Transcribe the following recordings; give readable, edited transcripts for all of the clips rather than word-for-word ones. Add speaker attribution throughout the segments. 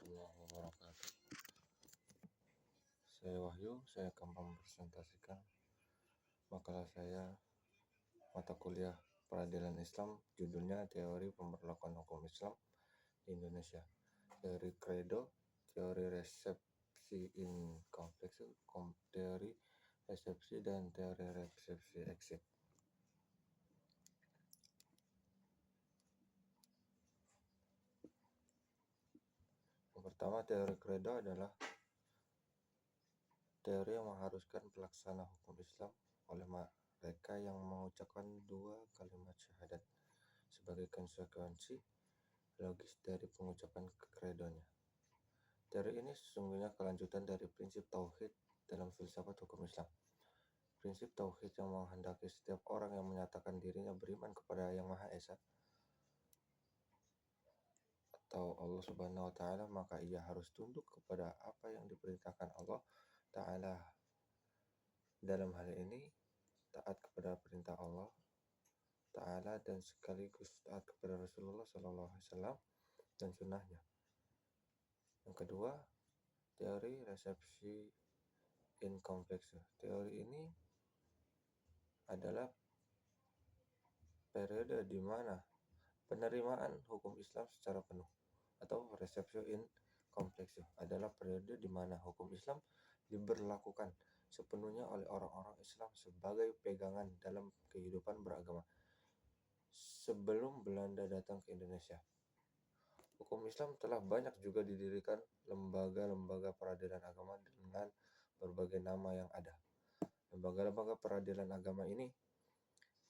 Speaker 1: warahmatullahi wabarakatuh. Saya Wahyu, saya akan mempresentasikan makalah saya mata kuliah Peradilan Islam, judulnya Teori Pemberlakuan Hukum Islam di Indonesia. Teori Credo, teori resepsi in kompleks, teori resepsi dan teori resepsi exit. Yang pertama, teori Credo adalah teori yang mengharuskan pelaksana hukum Islam oleh mereka yang mengucapkan dua kalimat syahadat sebagai konsekuensi logis dari pengucapan kredonya. Teori ini sesungguhnya kelanjutan dari prinsip tauhid dalam filsafat hukum Islam. Prinsip tauhid yang menghendaki setiap orang yang menyatakan dirinya beriman kepada Yang Maha Esa atau Allah Subhanahu wa Ta'ala, maka ia harus tunduk kepada apa yang diperintahkan Allah Ta'ala. Dalam hal ini, taat kepada perintah Allah Ta'ala dan sekaligus taat kepada Rasulullah SAW dan sunnahnya. Yang kedua, teori resepsi inkompleks. Teori ini adalah periode di mana penerimaan hukum Islam secara penuh atau resepsi inkompleks adalah periode di mana hukum Islam diberlakukan sepenuhnya oleh orang-orang Islam sebagai pegangan dalam kehidupan beragama. Sebelum Belanda datang ke Indonesia, hukum Islam telah banyak juga didirikan lembaga-lembaga peradilan agama dengan berbagai nama yang ada. Lembaga-lembaga peradilan agama ini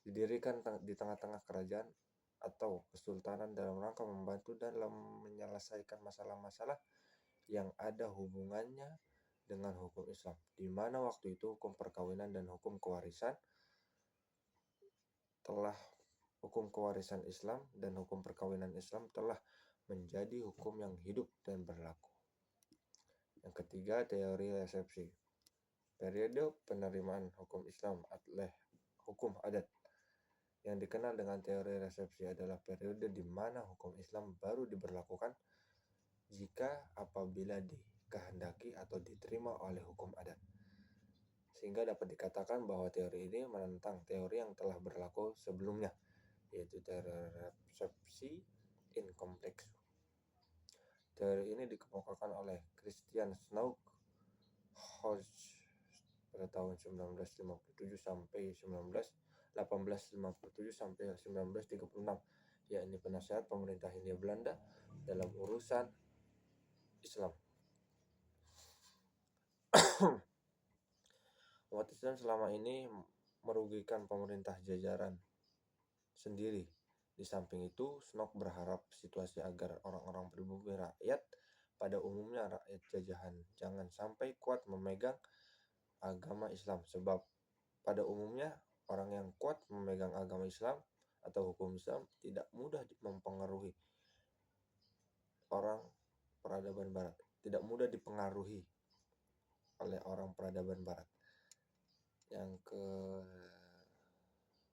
Speaker 1: didirikan di tengah-tengah kerajaan atau kesultanan dalam rangka membantu dalam menyelesaikan masalah-masalah yang ada hubungannya dengan hukum Islam, di mana waktu itu hukum perkawinan dan hukum kewarisan Islam dan hukum perkawinan Islam telah menjadi hukum yang hidup dan berlaku. Yang ketiga, teori resepsi. Periode penerimaan hukum Islam oleh hukum adat. Yang dikenal dengan teori resepsi adalah periode di mana hukum Islam baru diberlakukan jika apabila dikehendaki atau diterima oleh hukum adat. Sehingga dapat dikatakan bahwa teori ini menentang teori yang telah berlaku sebelumnya, yaitu teori resepsi inkompleks. Teori ini dikemukakan oleh Christian Snow Hodge pada tahun 1857 sampai 1936, yakni penasehat pemerintah Hindia Belanda dalam urusan Islam. Umat Islam selama ini merugikan pemerintah jajaran sendiri. Di samping itu, Snow berharap situasi agar orang-orang pribumi rakyat, pada umumnya rakyat jajahan, jangan sampai kuat memegang agama Islam, sebab pada umumnya orang yang kuat memegang agama Islam atau hukum Islam tidak mudah mempengaruhi orang peradaban barat, tidak mudah dipengaruhi oleh orang peradaban barat. Yang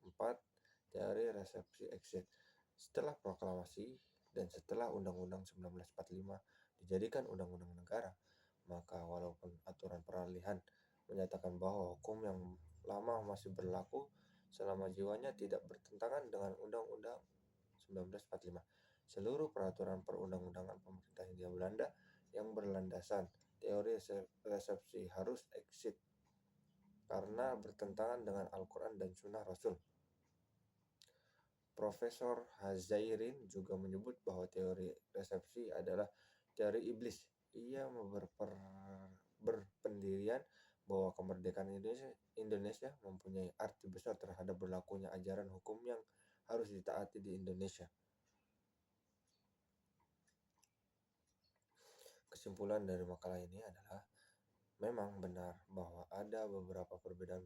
Speaker 1: keempat, teori resepsi exit. Setelah proklamasi dan setelah Undang-Undang 1945 dijadikan undang-undang negara, maka walaupun aturan peralihan menyatakan bahwa hukum yang lama masih berlaku selama jiwanya tidak bertentangan dengan Undang-Undang 1945, seluruh peraturan perundang-undangan pemerintah Hindia Belanda yang berlandasan teori resepsi harus exit karena bertentangan dengan Al-Quran dan Sunnah Rasul. Profesor Hazairin juga menyebut bahwa teori resepsi adalah teori iblis. Ia berpendirian bahwa kemerdekaan Indonesia mempunyai arti besar terhadap berlakunya ajaran hukum yang harus ditaati di Indonesia. Kesimpulan dari makalah ini adalah memang benar bahwa ada beberapa perbedaan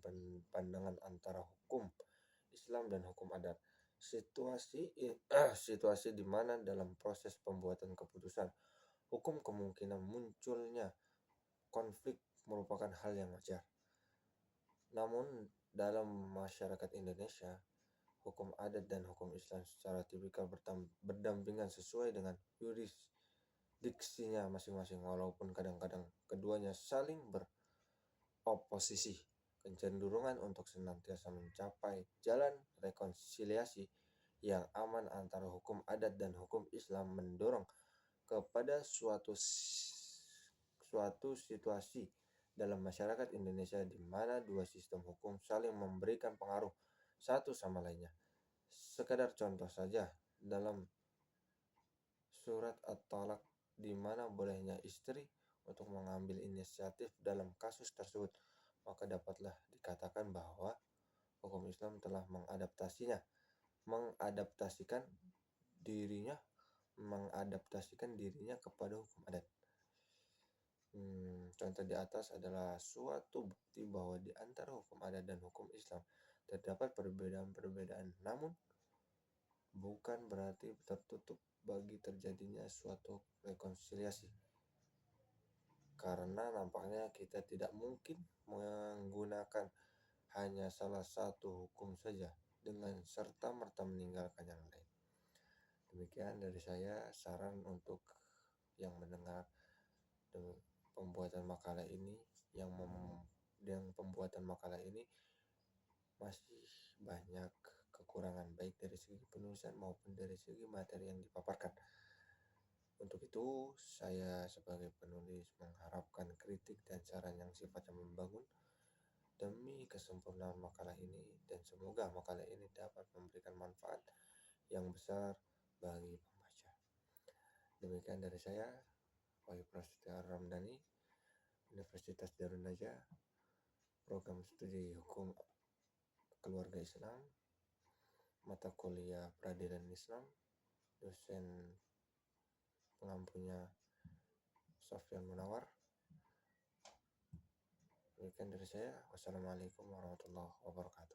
Speaker 1: pandangan antara hukum Islam dan hukum adat. Situasi di mana dalam proses pembuatan keputusan hukum kemungkinan munculnya konflik merupakan hal yang wajar. Namun dalam masyarakat Indonesia, hukum adat dan hukum Islam secara tipikal berdampingan sesuai dengan diksinya masing-masing, walaupun kadang-kadang keduanya saling beroposisi. Kecenderungan untuk senantiasa mencapai jalan rekonsiliasi yang aman antara hukum adat dan hukum Islam mendorong kepada suatu situasi dalam masyarakat Indonesia di mana dua sistem hukum saling memberikan pengaruh satu sama lainnya. Sekadar contoh saja, dalam surat At-Talaq di mana bolehnya istri untuk mengambil inisiatif dalam kasus tersebut, maka dapatlah dikatakan bahwa hukum Islam telah mengadaptasikan dirinya kepada hukum adat. Contoh di atas adalah suatu bukti bahwa di antara hukum adat dan hukum Islam terdapat perbedaan-perbedaan, namun bukan berarti tertutup bagi terjadinya suatu rekonsiliasi. Karena nampaknya kita tidak mungkin menggunakan hanya salah satu hukum saja dengan serta-merta meninggalkan yang lain. Demikian dari saya, saran untuk yang mendengar pembuatan makalah ini, yang pembuatan makalah ini masih banyak kekurangan baik dari segi penulisan maupun dari segi materi yang dipaparkan. Untuk itu, saya sebagai penulis mengharapkan kritik dan saran yang sifatnya membangun demi kesempurnaan makalah ini, dan semoga makalah ini dapat memberikan manfaat yang besar bagi pembaca. Demikian dari saya, Wahyu Prasetya Ramdhani, Universitas Darun Najah, Program Studi Hukum Keluarga Islam, mata kuliah Peradilan Islam, dosen pengampunya Sofyan Munawar. Demikian dari saya. Wassalamualaikum warahmatullahi wabarakatuh.